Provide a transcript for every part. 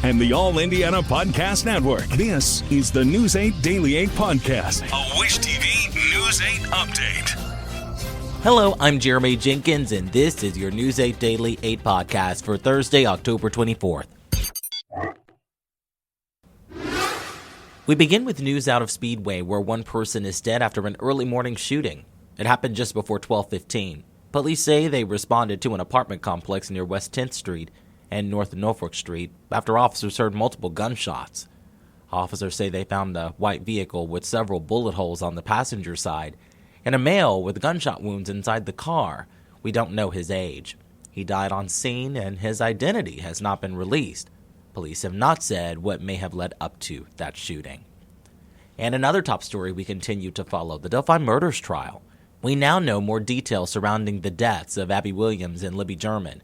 and the All Indiana Podcast Network. This is the News 8 Daily 8 Podcast, a Wish TV News 8 update. Hello, I'm Jeremy Jenkins, and this is your News 8 Daily 8 Podcast for Thursday, October 24th. We begin with news out of Speedway, where one person is dead after an early morning shooting. It happened just before 12:15. Police say they responded to an apartment complex near West 10th Street and North Norfolk Street after officers heard multiple gunshots. Officers say they found a white vehicle with several bullet holes on the passenger side and a male with gunshot wounds inside the car. We don't know his age. He died on scene and his identity has not been released. Police have not said what may have led up to that shooting. And another top story we continue to follow, the Delphi Murders trial. We now know more details surrounding the deaths of Abby Williams and Libby German.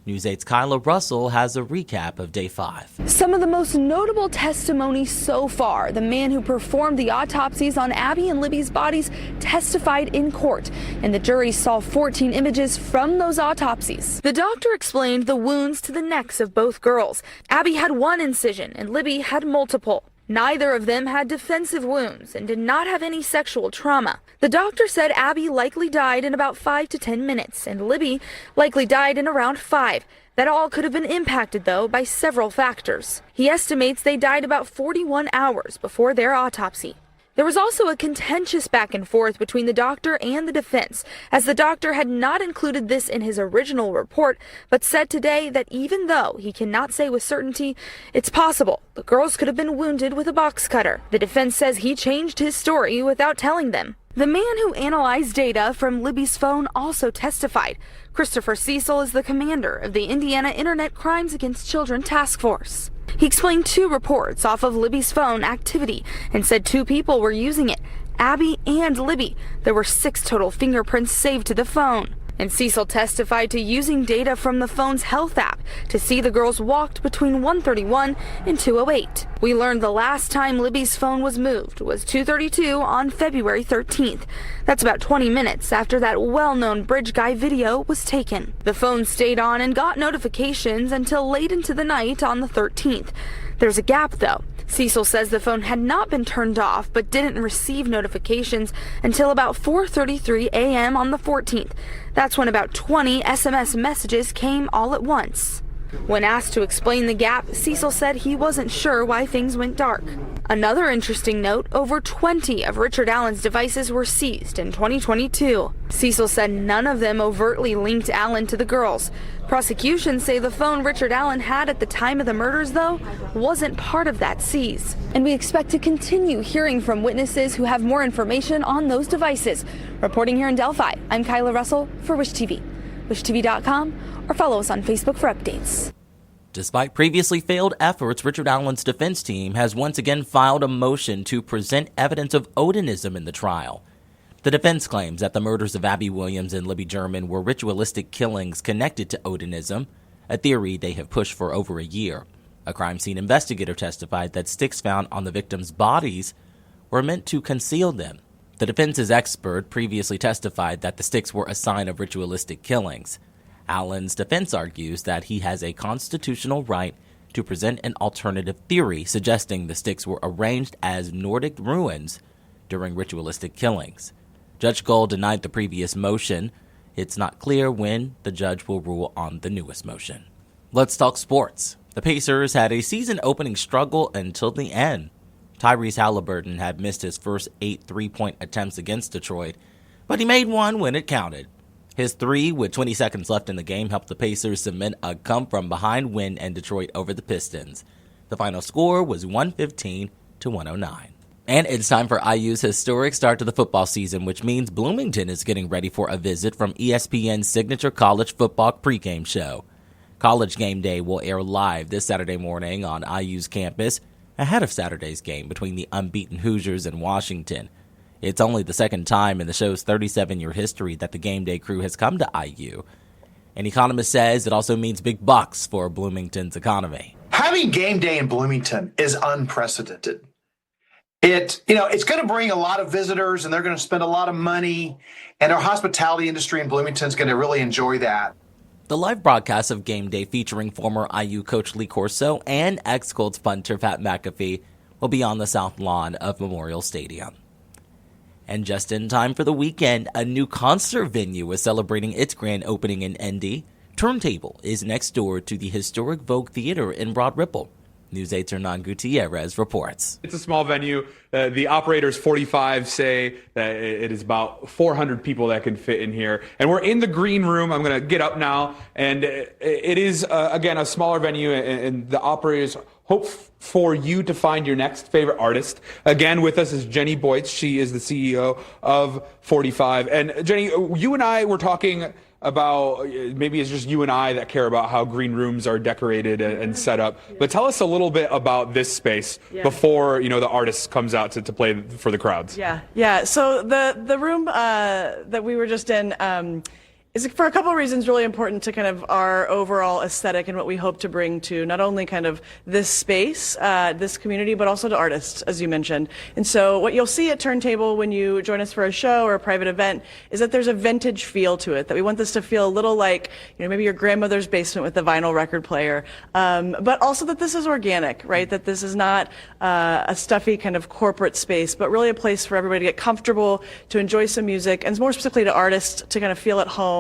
News 8's Kyla Russell has a recap of Day 5. Some of the most notable testimony so far. The man who performed the autopsies on Abby and Libby's bodies testified in court, and the jury saw 14 images from those autopsies. The doctor explained the wounds to the necks of both girls. Abby had one incision and Libby had multiple. Neither of them had defensive wounds and did not have any sexual trauma. The doctor said Abby likely died in about 5 to 10 minutes and Libby likely died in around 5. That all could have been impacted, though, by several factors. He estimates they died about 41 hours before their autopsy. There was also a contentious back and forth between the doctor and the defense, as the doctor had not included this in his original report, but said today that even though he cannot say with certainty, it's possible the girls could have been wounded with a box cutter. The defense says he changed his story without telling them. The man who analyzed data from Libby's phone also testified. Christopher Cecil is the commander of the Indiana Internet Crimes Against Children Task Force. He explained 2 reports off of Libby's phone activity and said 2 people were using it, Abby and Libby. There were 6 total fingerprints saved to the phone. And Cecil testified to using data from the phone's health app to see the girls walked between 1:31 and 2:08. We learned the last time Libby's phone was moved was 2:32 on February 13th. That's about 20 minutes after that well-known bridge guy video was taken. The phone stayed on and got notifications until late into the night on the 13th. There's a gap, though. Cecil says the phone had not been turned off but didn't receive notifications until about 4:33 a.m. on the 14th. That's when about 20 SMS messages came all at once. When asked to explain the gap, Cecil said he wasn't sure why things went dark. Another interesting note, over 20 of Richard Allen's devices were seized in 2022. Cecil said none of them overtly linked Allen to the girls. Prosecution say the phone Richard Allen had at the time of the murders, though, wasn't part of that seize. And we expect to continue hearing from witnesses who have more information on those devices. Reporting here in Delphi, I'm Kyla Russell for Wish TV. WishTV.com or follow us on Facebook for updates. Despite previously failed efforts, Richard Allen's defense team has once again filed a motion to present evidence of Odinism in the trial. The defense claims that the murders of Abby Williams and Libby German were ritualistic killings connected to Odinism, a theory they have pushed for over a year. A crime scene investigator testified that sticks found on the victims' bodies were meant to conceal them. The defense's expert previously testified that the sticks were a sign of ritualistic killings. Allen's defense argues that he has a constitutional right to present an alternative theory suggesting the sticks were arranged as Nordic ruins during ritualistic killings. Judge Gold denied the previous motion. It's not clear when the judge will rule on the newest motion. Let's talk sports. The Pacers had a season-opening struggle until the end. Tyrese Halliburton had missed his first 8 three-point attempts against Detroit, but he made one when it counted. His 3 with 20 seconds left in the game helped the Pacers cement a come-from-behind win in Detroit over the Pistons. The final score was 115-109. And it's time for IU's historic start to the football season, which means Bloomington is getting ready for a visit from ESPN's signature college football pregame show. College Game Day will air live this Saturday morning on IU's campus, ahead of Saturday's game between the unbeaten Hoosiers and Washington. It's only the second time in the show's 37-year history that the Game Day crew has come to IU. An economist says it also means big bucks for Bloomington's economy. Having Game Day in Bloomington is unprecedented. It's going to bring a lot of visitors, and they're going to spend a lot of money, and our hospitality industry in Bloomington is going to really enjoy that. The live broadcast of Game Day featuring former IU coach Lee Corso and ex-Colts punter Pat McAfee will be on the south lawn of Memorial Stadium. And just in time for the weekend, a new concert venue is celebrating its grand opening in Indy. Turntable is next door to the historic Vogue Theater in Broad Ripple. News 8's Hernan Gutierrez reports. It's a small venue. The operators 45 say that it is about 400 people that can fit in here. And we're in the green room. I'm going to get up now. And it is, again, a smaller venue. And the operators hope for you to find your next favorite artist. Again, with us is Jenny Boytz. She is the CEO of 45. And Jenny, you and I were talking about, maybe it's just you and I that care about how green rooms are decorated and set up. But tell us a little bit about this space before, the artist comes out to play for the crowds. Yeah. So the room that we were just in is, for a couple of reasons, really important to kind of our overall aesthetic and what we hope to bring to not only kind of this space, this community, but also to artists, as you mentioned. And so what you'll see at Turntable when you join us for a show or a private event is that there's a vintage feel to it, that we want this to feel a little like, maybe your grandmother's basement with the vinyl record player, but also that this is organic, right? That this is not a stuffy kind of corporate space, but really a place for everybody to get comfortable, to enjoy some music, and more specifically to artists to kind of feel at home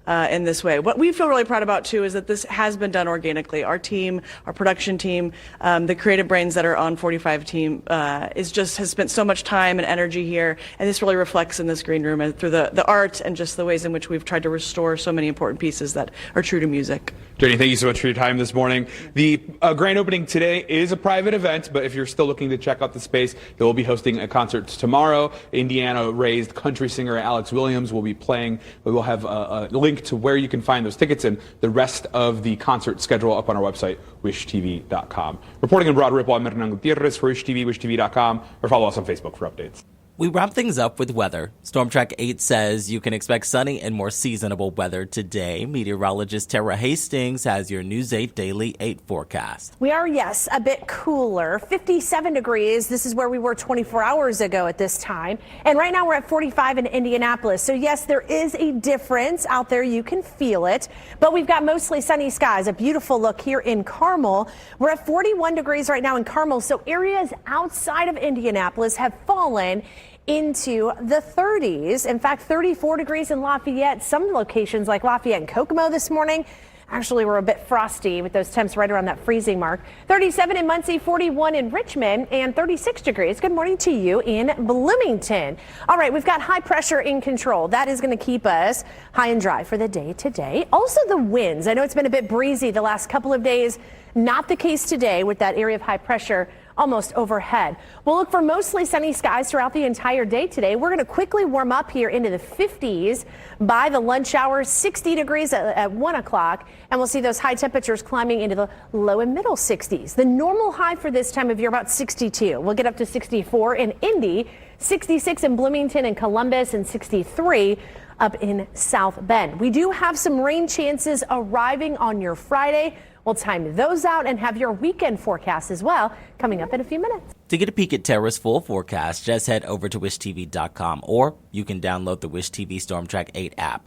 in this way. What we feel really proud about too is that this has been done organically. Our team, our production team, the creative brains that are on 45 team has spent so much time and energy here, and this really reflects in this green room and through the art and just the ways in which we've tried to restore so many important pieces that are true to music. Jenny, thank you so much for your time this morning. The grand opening today is a private event, but if you're still looking to check out the space, they will be hosting a concert tomorrow. Indiana-raised country singer Alex Williams will be playing. We will have a link to where you can find those tickets and the rest of the concert schedule up on our website, wishtv.com. Reporting in Broad Ripple, I'm Hernan Gutierrez for WishTV, wishtv.com, or follow us on Facebook for updates. We wrap things up with weather. Storm Track 8 says you can expect sunny and more seasonable weather today. Meteorologist Tara Hastings has your News 8 Daily 8 forecast. We are, yes, a bit cooler. 57 degrees. This is where we were 24 hours ago at this time. And right now we're at 45 in Indianapolis. So, yes, there is a difference out there. You can feel it. But we've got mostly sunny skies. A beautiful look here in Carmel. We're at 41 degrees right now in Carmel. So areas outside of Indianapolis have fallen into the 30s. In fact, 34 degrees in Lafayette. Some locations like Lafayette and Kokomo this morning actually were a bit frosty with those temps right around that freezing mark. 37 in Muncie, 41 in Richmond, and 36 degrees. Good morning to you in Bloomington. All right, we've got high pressure in control. That is going to keep us high and dry for the day today. Also the winds. I know it's been a bit breezy the last couple of days. Not the case today with that area of high pressure almost overhead. We'll look for mostly sunny skies throughout the entire day today. We're going to quickly warm up here into the 50s by the lunch hour, 60 degrees at 1 o'clock, and we'll see those high temperatures climbing into the low and middle 60s. The normal high for this time of year, about 62. We'll get up to 64 in Indy, 66 in Bloomington and Columbus, and 63 up in South Bend. We do have some rain chances arriving on your Friday. We'll time those out and have your weekend forecast as well coming up in a few minutes. To get a peek at Tara's full forecast, just head over to wishtv.com, or you can download the Wish TV Storm Track 8 app.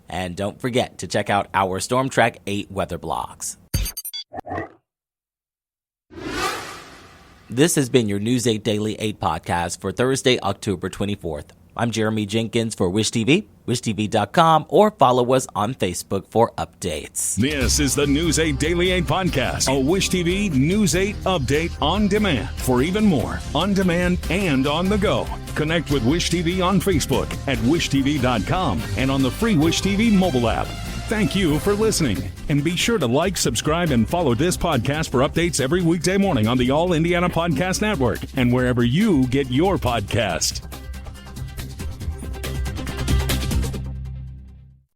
And don't forget to check out our Storm Track 8 weather blogs. This has been your News 8 Daily 8 podcast for Thursday, October 24th. I'm Jeremy Jenkins for Wish TV, wishtv.com, or follow us on Facebook for updates. This is the News 8 Daily 8 podcast, a Wish TV News 8 update on demand. For even more, on demand and on the go, connect with Wish TV on Facebook at wishtv.com and on the free Wish TV mobile app. Thank you for listening, and be sure to like, subscribe, and follow this podcast for updates every weekday morning on the All Indiana Podcast Network and wherever you get your podcast.